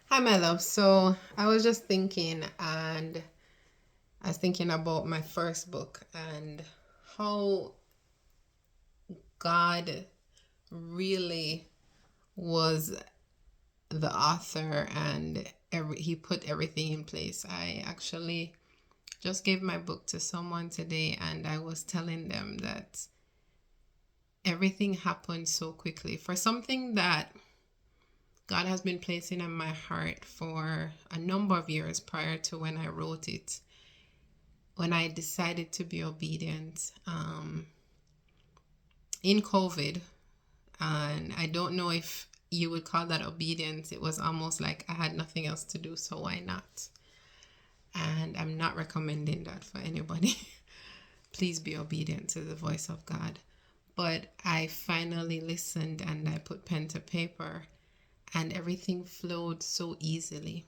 Hi, my love. So I was just thinking, and I was thinking about my first book and how God really was the author and he put everything in place. I actually just gave my book to someone today, and I was telling them that everything happened so quickly for something that God has been placing in my heart for a number of years prior to when I wrote it. When I decided to be obedient in COVID, and I don't know if you would call that obedience. It was almost like I had nothing else to do, so why not? And I'm not recommending that for anybody. Please be obedient to the voice of God. But I finally listened and I put pen to paper, and everything flowed so easily.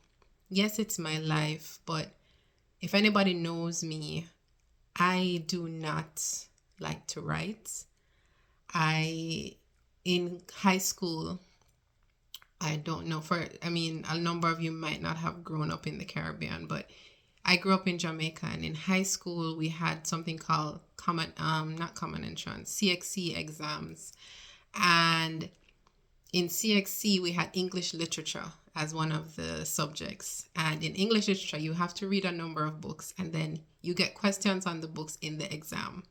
Yes, it's my life, but if anybody knows me, I do not like to write. I, in high school, I don't know I mean, a number of you might not have grown up in the Caribbean, but I grew up in Jamaica, and in high school we had something called not common entrance, CXC exams. And in CXC we had English literature as one of the subjects. And in English literature you have to read a number of books, and then you get questions on the books in the exam.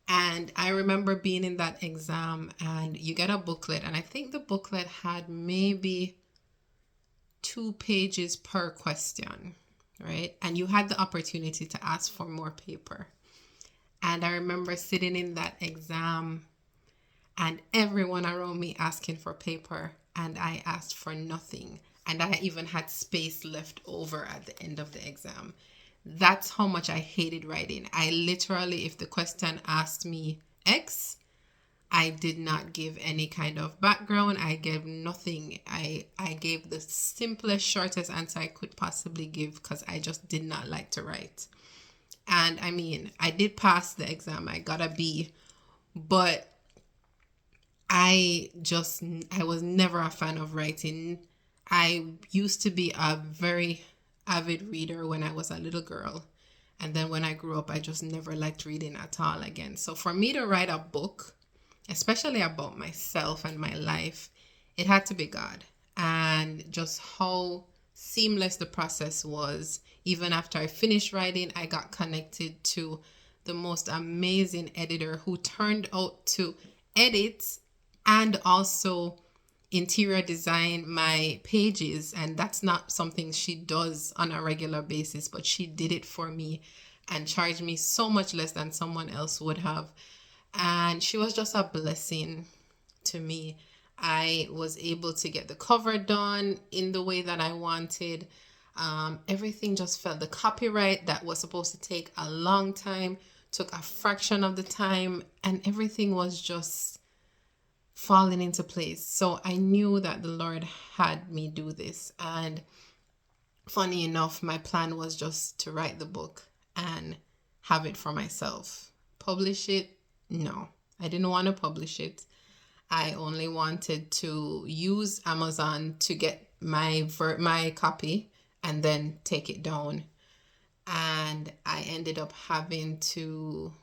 And I remember being in that exam, and you get a booklet, and I think the booklet had maybe 2 pages per question, right? And you had the opportunity to ask for more paper. And I remember sitting in that exam and everyone around me asking for paper, and I asked for nothing. And I even had space left over at the end of the exam. That's how much I hated writing. I literally, if the question asked me X, I did not give any kind of background. I gave nothing. I gave the simplest, shortest answer I could possibly give because I just did not like to write. And I mean, I did pass the exam. I got a B, but I was never a fan of writing. I used to be a very avid reader when I was a little girl. And then when I grew up, I just never liked reading at all again. So for me to write a book, especially about myself and my life, it had to be God. And just how seamless the process was. Even after I finished writing, I got connected to the most amazing editor who turned out to edit and also interior design my pages. And that's not something she does on a regular basis, but she did it for me and charged me so much less than someone else would have. And she was just a blessing to me. I was able to get the cover done in the way that I wanted. Everything just felt, the copyright that was supposed to take a long time took a fraction of the time, and everything was just falling into place. So I knew that the Lord had me do this. And funny enough, my plan was just to write the book and have it for myself. Publish it? No, I didn't want to publish it. I only wanted to use Amazon to get my copy and then take it down. And I ended up having to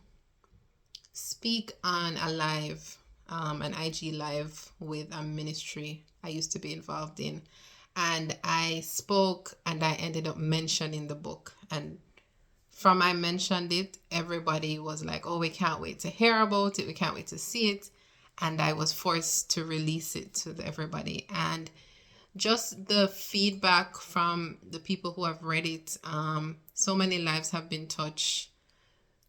speak on a live, an IG live with a ministry I used to be involved in. And I spoke and I ended up mentioning the book. And from I mentioned it, everybody was like, oh, we can't wait to hear about it. We can't wait to see it. And I was forced to release it to everybody. And just the feedback from the people who have read it, so many lives have been touched.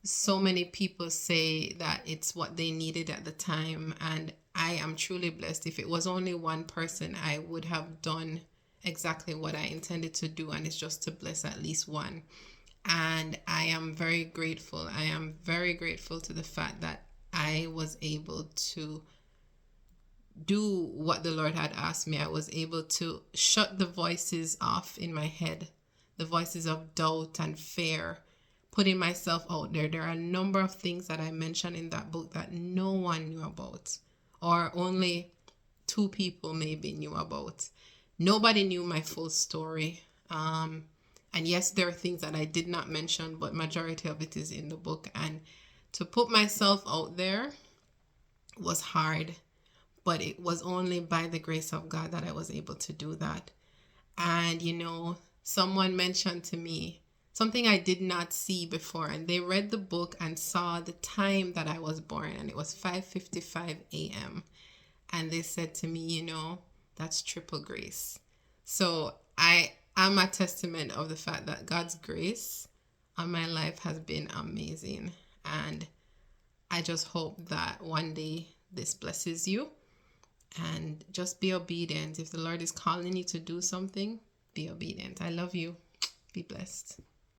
So many people say that it's what they needed at the time. And I am truly blessed. If it was only one person, I would have done exactly what I intended to do. And it's just to bless at least one. And I am very grateful. I am very grateful to the fact that I was able to do what the Lord had asked me. I was able to shut the voices off in my head, the voices of doubt and fear, putting myself out there. There are a number of things that I mentioned in that book that no one knew about, or only 2 people maybe knew about. Nobody knew my full story. And yes, there are things that I did not mention, but majority of it is in the book. And to put myself out there was hard, but it was only by the grace of God that I was able to do that. And, someone mentioned to me something I did not see before, and they read the book and saw the time that I was born, and it was 5:55 a.m. And they said to me, that's triple grace. So I am a testament of the fact that God's grace on my life has been amazing. And I just hope that one day this blesses you, and just be obedient. If the Lord is calling you to do something, be obedient. I love you. Be blessed.